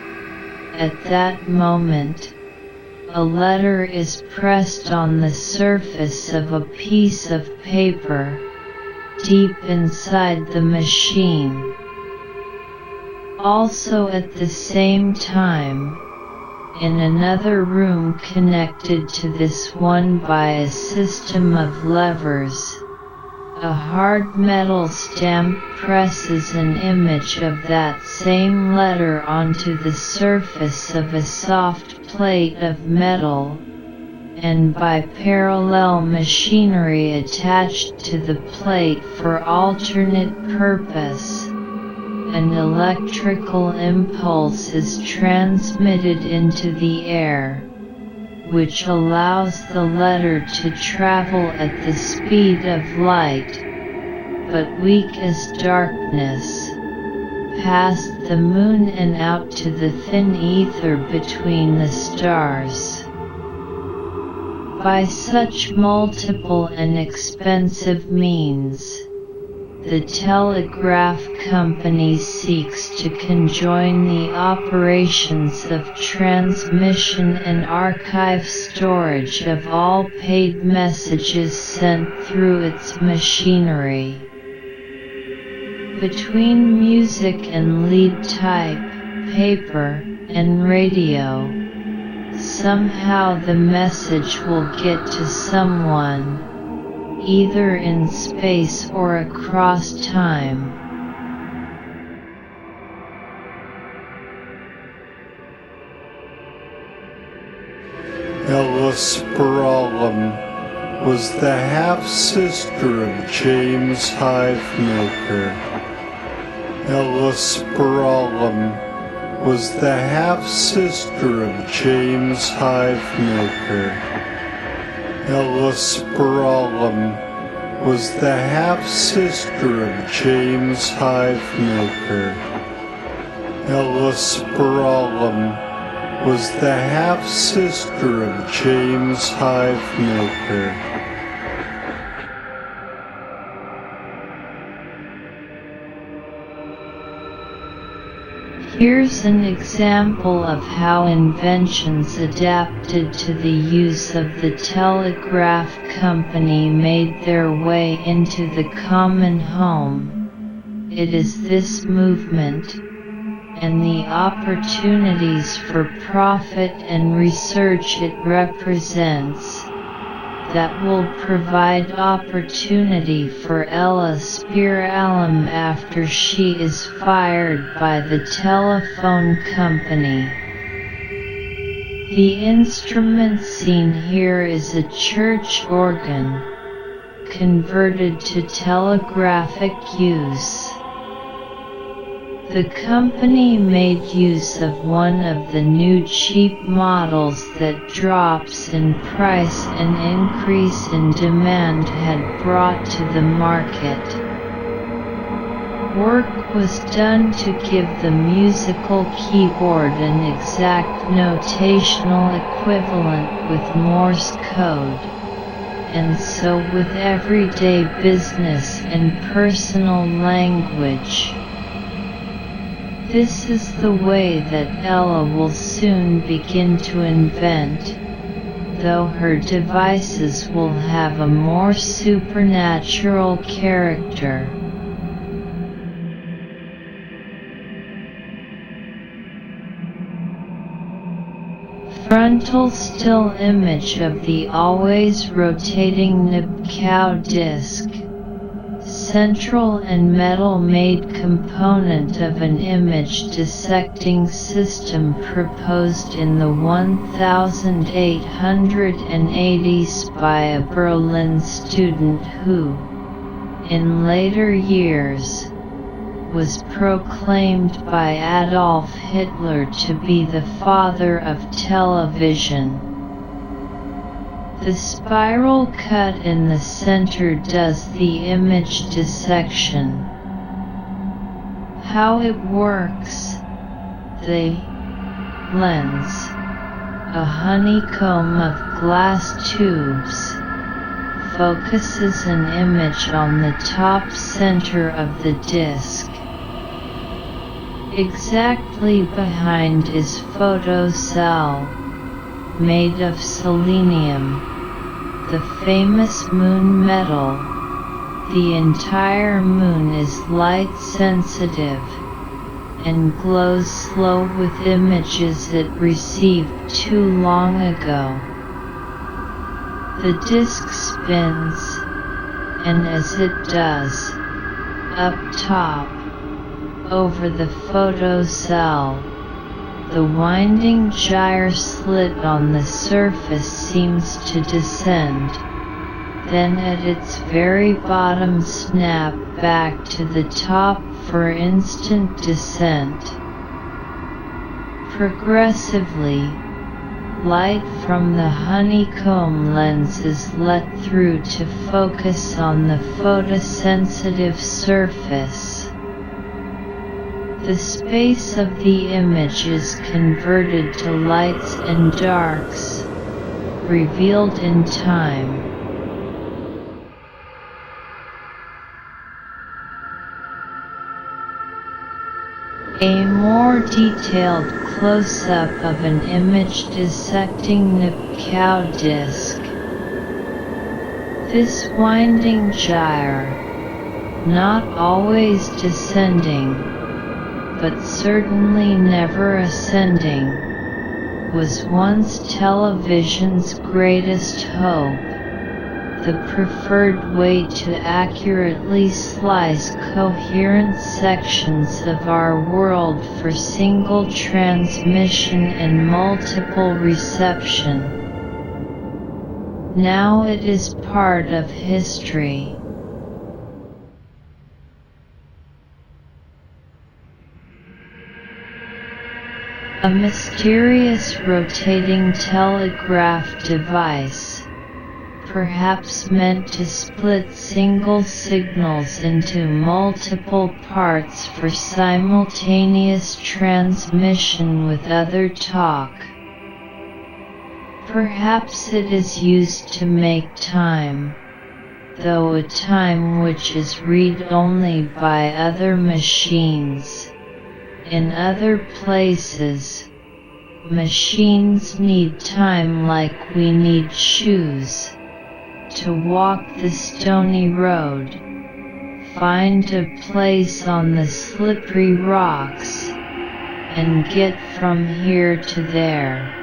At that moment, a letter is pressed on the surface of a piece of paper, deep inside the machine. Also at the same time, in another room connected to this one by a system of levers, a hard metal stamp presses an image of that same letter onto the surface of a soft plate of metal, and by parallel machinery attached to the plate for alternate purpose. An electrical impulse is transmitted into the air, which allows the letter to travel at the speed of light, but weak as darkness, past the moon and out to the thin ether between the stars. By such multiple and expensive means, the telegraph company seeks to conjoin the operations of transmission and archive storage of all paid messages sent through its machinery. Between music and lead type, paper, and radio, somehow the message will get to someone, either in space or across time. Ella Sprawlem was the half-sister of James Hivemaker. Ella Sprawlem was the half-sister of James Hivemaker. Ella Sprawlem was the half-sister of James Hivemaker. Ella Sprawlem was the half-sister of James Hivemaker. Here's an example of how inventions adapted to the use of the telegraph company made their way into the common home. It is this movement, and the opportunities for profit and research it represents, that will provide opportunity for Ella Sprawlem after she is fired by the telephone company. The instrument seen here is a church organ, converted to telegraphic use. The company made use of one of the new cheap models that drops in price and increase in demand had brought to the market. Work was done to give the musical keyboard an exact notational equivalent with Morse code, and so with everyday business and personal language. This is the way that Ella will soon begin to invent, though her devices will have a more supernatural character. Frontal still image of the always rotating Nibcow disc. Central and metal-made component of an image dissecting system proposed in the 1880s by a Berlin student who, in later years, was proclaimed by Adolf Hitler to be the father of television. The spiral cut in the center does the image dissection. How it works: the lens, a honeycomb of glass tubes, focuses an image on the top center of the disc. Exactly behind is photocell, made of selenium, the famous moon metal. The entire moon is light sensitive, and glows slow with images it received too long ago. The disk spins, and as it does, up top, over the photocell, The winding gyre slit on the surface seems to descend, then at its very bottom snap back to the top for instant descent. Progressively, light from the honeycomb lens is let through to focus on the photosensitive surface. The space of the image is converted to lights and darks, revealed in time. A more detailed close-up of an image dissecting the cow disc. This winding gyre, not always descending, but certainly never ascending, was once television's greatest hope, the preferred way to accurately slice coherent sections of our world for single transmission and multiple reception. Now it is part of history. A mysterious rotating telegraph device, perhaps meant to split single signals into multiple parts for simultaneous transmission with other talk. Perhaps it is used to make time, though a time which is read only by other machines. In other places, machines need time like we need shoes. To walk the stony road, find a place on the slippery rocks, and get from here to there.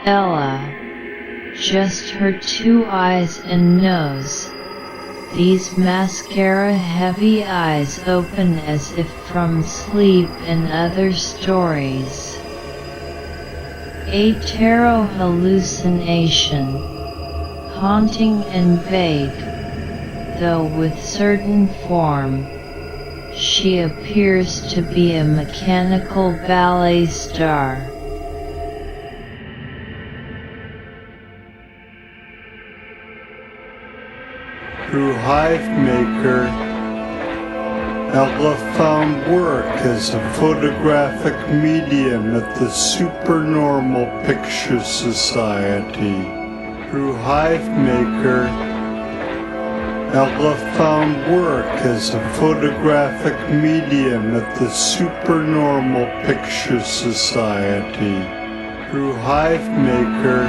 Ella, just her 2 eyes and nose. These mascara-heavy eyes open as if from sleep and other stories. A tarot hallucination, haunting and vague, though with certain form. She appears to be a mechanical ballet star. Through Hivemaker, Ella found work as a photographic medium at the Supernormal Picture Society. Through Hivemaker, Ella found work as a photographic medium at the Supernormal Picture Society. Through Hivemaker,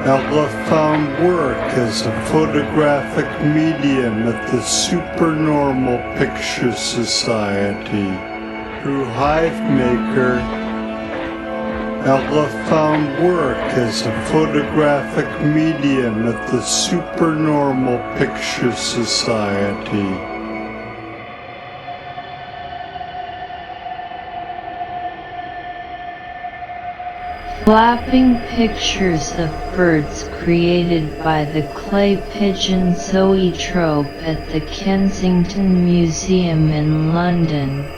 Ella found work as a photographic medium at the Supernormal Picture Society. Through Hivemaker, Ella found work as a photographic medium at the Supernormal Picture Society. Flapping pictures of birds created by the clay pigeon zoetrope at the Kensington Museum in London.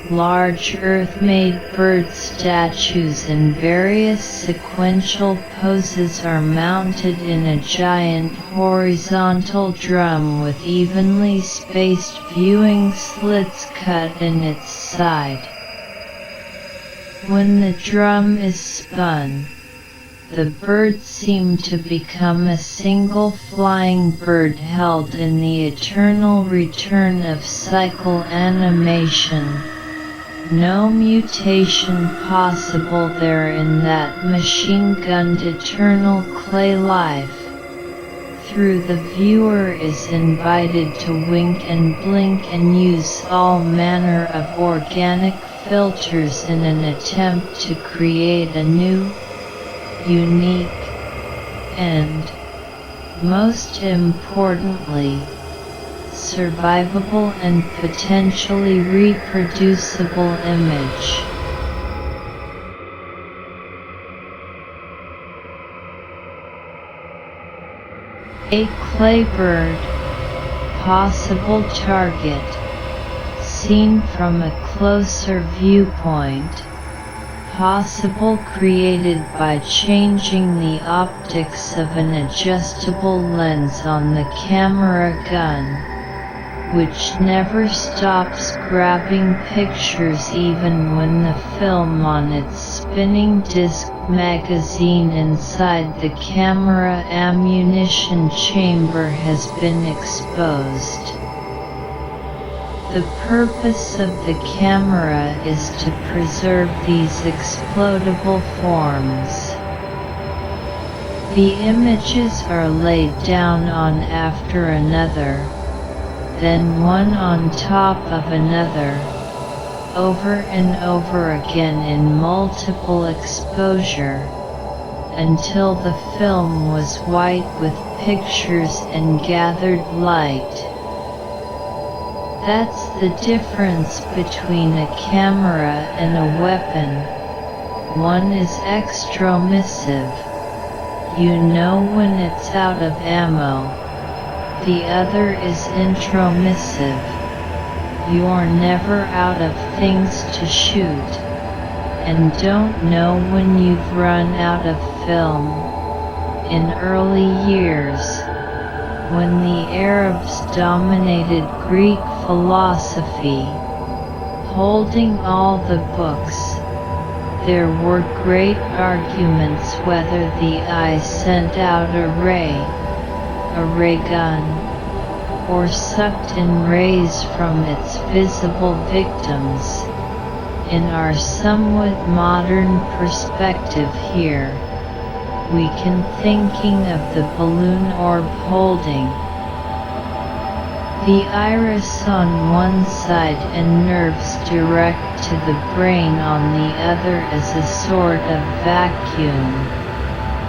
Large earth-made bird statues in various sequential poses are mounted in a giant horizontal drum with evenly spaced viewing slits cut in its side. When the drum is spun, the birds seem to become a single flying bird held in the eternal return of cycle animation. No mutation possible there in that machine-gunned eternal clay life. Through the viewer is invited to wink and blink and use all manner of organic filters in an attempt to create a new, unique, and, most importantly, survivable and potentially reproducible image. A claybird, possible target, seen from a closer viewpoint, possible created by changing the optics of an adjustable lens on the camera gun, which never stops grabbing pictures even when the film on its spinning disc magazine inside the camera ammunition chamber has been exposed. The purpose of the camera is to preserve these explodable forms. The images are laid down one after another, then one on top of another, over and over again in multiple exposure, until the film was white with pictures and gathered light. That's the difference between a camera and a weapon. One is extromissive. You know when it's out of ammo. The other is intromissive. You're never out of things to shoot, and don't know when you've run out of film. In early years, when the Arabs dominated Greek philosophy, holding all the books, there were great arguments whether the eye sent out a ray gun, or sucked in rays from its visible victims. In our somewhat modern perspective here, we can thinking of the balloon orb holding the iris on one side and nerves direct to the brain on the other as a sort of vacuum,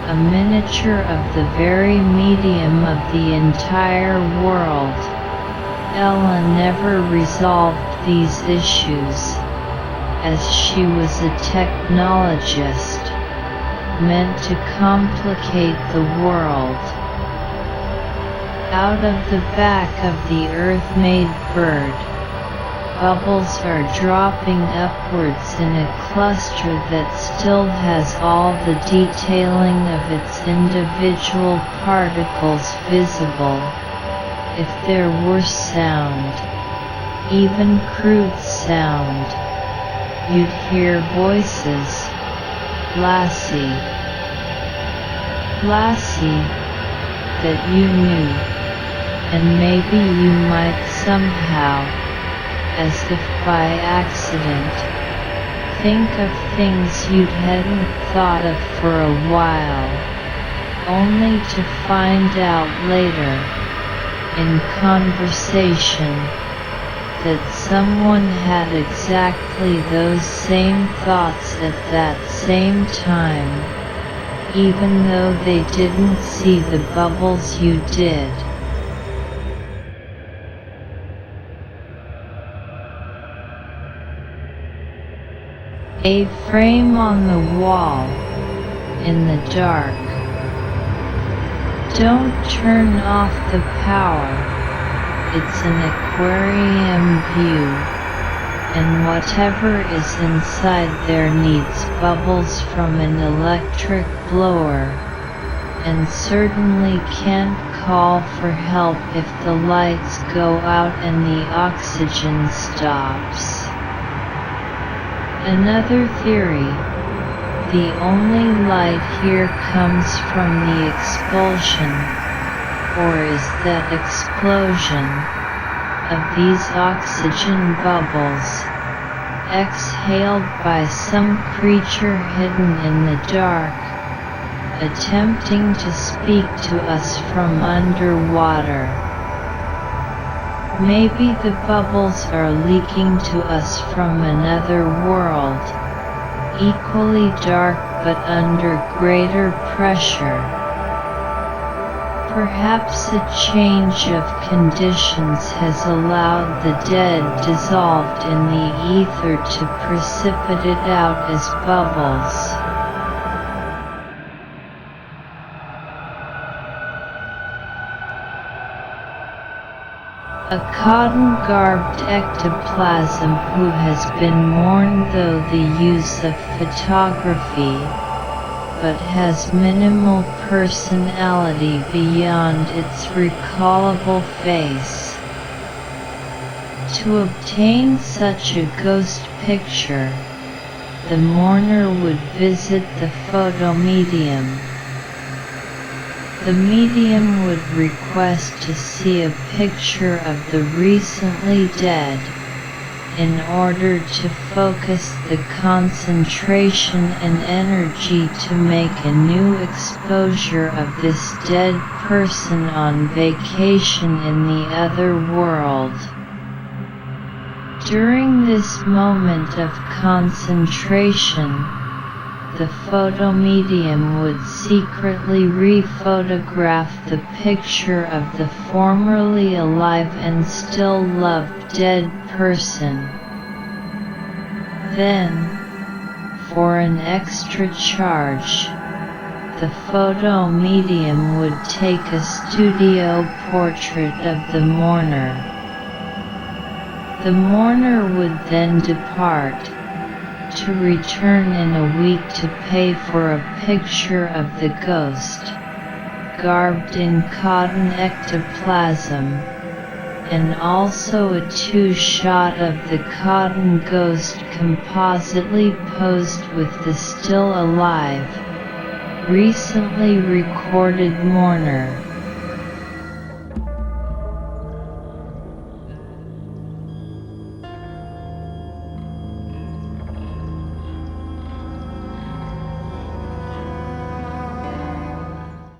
a miniature of the very medium of the entire world. Ella never resolved these issues, as she was a technologist, meant to complicate the world. Out of the back of the Earth-made bird, bubbles are dropping upwards in a cluster that still has all the detailing of its individual particles visible. If there were sound, even crude sound, you'd hear voices. Lassie, that you knew, and maybe you might somehow, as if by accident, think of things you hadn't thought of for a while, only to find out later, in conversation, that someone had exactly those same thoughts at that same time, even though they didn't see the bubbles you did. A frame on the wall, in the dark. Don't turn off the power. It's an aquarium view, and whatever is inside there needs bubbles from an electric blower, and certainly can't call for help if the lights go out and the oxygen stops. Another theory: the only light here comes from the expulsion, or is that explosion, of these oxygen bubbles, exhaled by some creature hidden in the dark, attempting to speak to us from underwater. Maybe the bubbles are leaking to us from another world, equally dark but under greater pressure. Perhaps a change of conditions has allowed the dead dissolved in the ether to precipitate out as bubbles. A cotton-garbed ectoplasm who has been mourned through the use of photography, but has minimal personality beyond its recallable face. To obtain such a ghost picture, the mourner would visit the photomedium. The medium would request to see a picture of the recently dead, in order to focus the concentration and energy to make a new exposure of this dead person on vacation in the other world. During this moment of concentration, the photomedium would secretly re-photograph the picture of the formerly alive and still loved dead person. Then, for an extra charge, the photomedium would take a studio portrait of the mourner. The mourner would then depart, to return in a week to pay for a picture of the ghost, garbed in cotton ectoplasm, and also a two-shot of the cotton ghost compositely posed with the still alive, recently recorded mourner.